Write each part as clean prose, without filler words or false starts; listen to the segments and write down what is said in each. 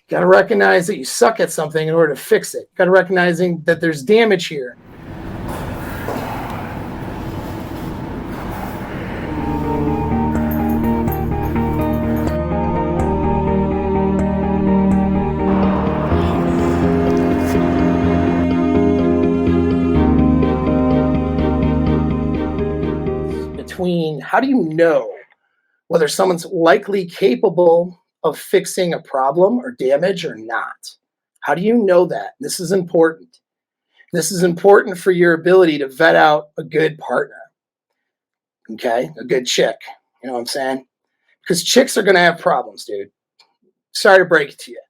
Got to recognize that you suck at something in order to fix it. Got to recognizing that there's damage here. Between how do you know whether someone's likely capable of fixing a problem or damage or not? How do you know that? This is important. This is important for your ability to vet out a good partner. Okay? A good chick. You know what I'm saying? Because chicks are going to have problems, dude. Sorry to break it to you.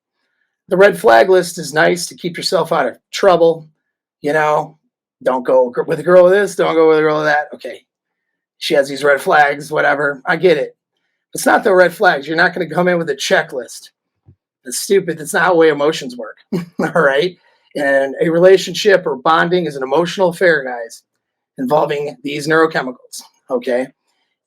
The red flag list is nice to keep yourself out of trouble. You know, don't go with a girl with this, don't go with a girl with that. Okay. She has these red flags, whatever. I get it. It's not the red flags. You're not going to come in with a checklist. That's stupid. That's not how way emotions work. All right. And a relationship or bonding is an emotional affair, guys, involving these neurochemicals. Okay.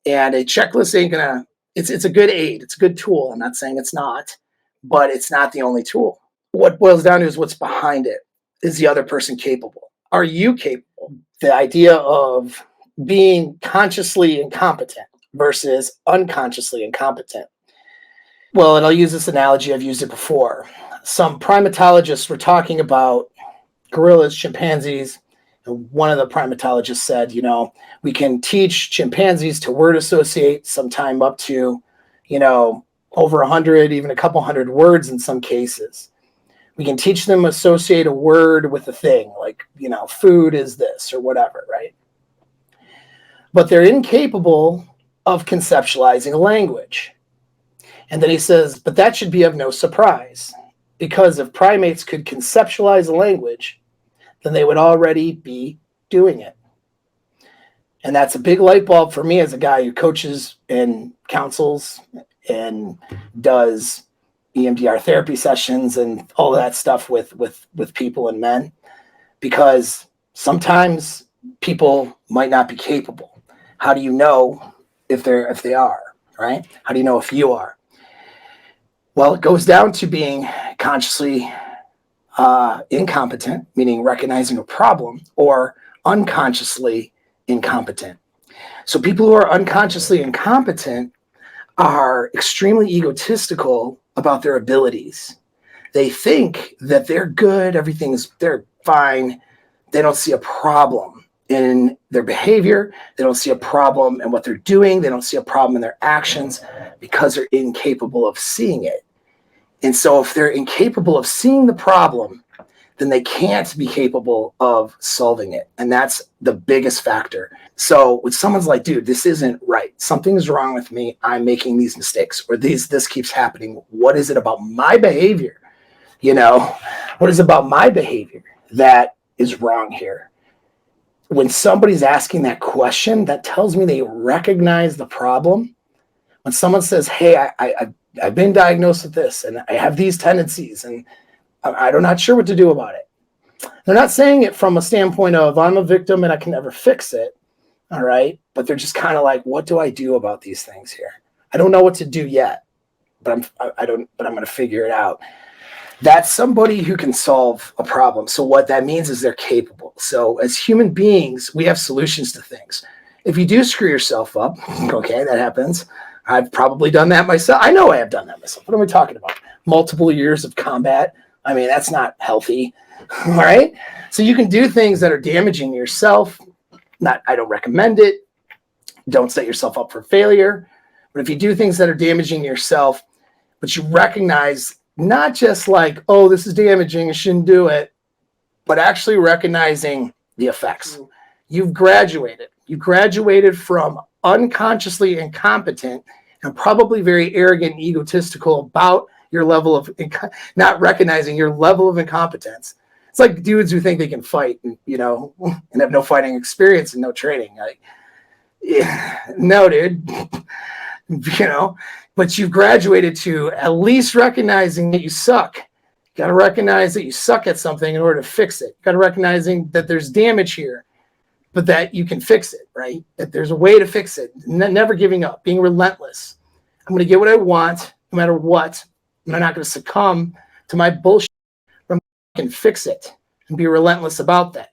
And a checklist ain't gonna, it's a good aid. It's a good tool. I'm not saying it's not, but it's not the only tool. What boils down to is what's behind it. Is the other person capable? Are you capable? The idea of being consciously incompetent versus unconsciously incompetent. Well, and I'll use this analogy. I've used it before. Some primatologists were talking about gorillas, chimpanzees, and one of the primatologists said, you know, we can teach chimpanzees to word associate sometime up to, you know, over 100, even a couple hundred words in some cases. We can teach them associate a word with a thing, like, you know, food is this or whatever, right? But they're incapable of conceptualizing a language. And then he says, but that should be of no surprise, because if primates could conceptualize a language, then they would already be doing it. And that's a big light bulb for me as a guy who coaches and counsels and does EMDR therapy sessions and all that stuff with people and men, because sometimes people might not be capable. How do you know if they are, right? How do you know if you are? Well, it goes down to being consciously incompetent, meaning recognizing a problem, or unconsciously incompetent. So people who are unconsciously incompetent are extremely egotistical about their abilities. They think that they're good, they're fine. They don't see a problem in their behavior. They don't see a problem in what they're doing. They don't see a problem in their actions because they're incapable of seeing it. And so if they're incapable of seeing the problem, then they can't be capable of solving it. And that's the biggest factor. So when someone's like, dude, this isn't right. Something's wrong with me. I'm making these mistakes, or this keeps happening. What is it about my behavior? You know, what is it about my behavior that is wrong here? When somebody's asking that question, that tells me they recognize the problem. When someone says, hey, I've been diagnosed with this and I have these tendencies and I'm not sure what to do about it. They're not saying it from a standpoint of I'm a victim and I can never fix it. All right. But they're just kind of like, what do I do about these things here? I don't know what to do yet, but I'm going to figure it out. That's somebody who can solve a problem. So what that means is they're capable. So as human beings, we have solutions to things. If you do screw yourself up, okay, that happens. I've probably done that myself. I know I have done that myself. What am I talking about? Multiple years of combat. I mean, that's not healthy. All right. So you can do things that are damaging yourself. I don't recommend it. Don't set yourself up for failure. But if you do things that are damaging yourself, but you recognize not just like, oh, this is damaging, I shouldn't do it, but actually recognizing the effects. You've graduated. You graduated from unconsciously incompetent and probably very arrogant and egotistical about your level of not recognizing your level of incompetence. It's like dudes who think they can fight, and, you know, and have no fighting experience and no training. Like, yeah, no, dude, you know, but you've graduated to at least recognizing that you suck. You got to recognize that you suck at something in order to fix it. You got to recognizing that there's damage here, but that you can fix it, right? That there's a way to fix it. Never giving up, being relentless. I'm going to get what I want no matter what. I'm not going to succumb to my bullshit, and fix it and be relentless about that.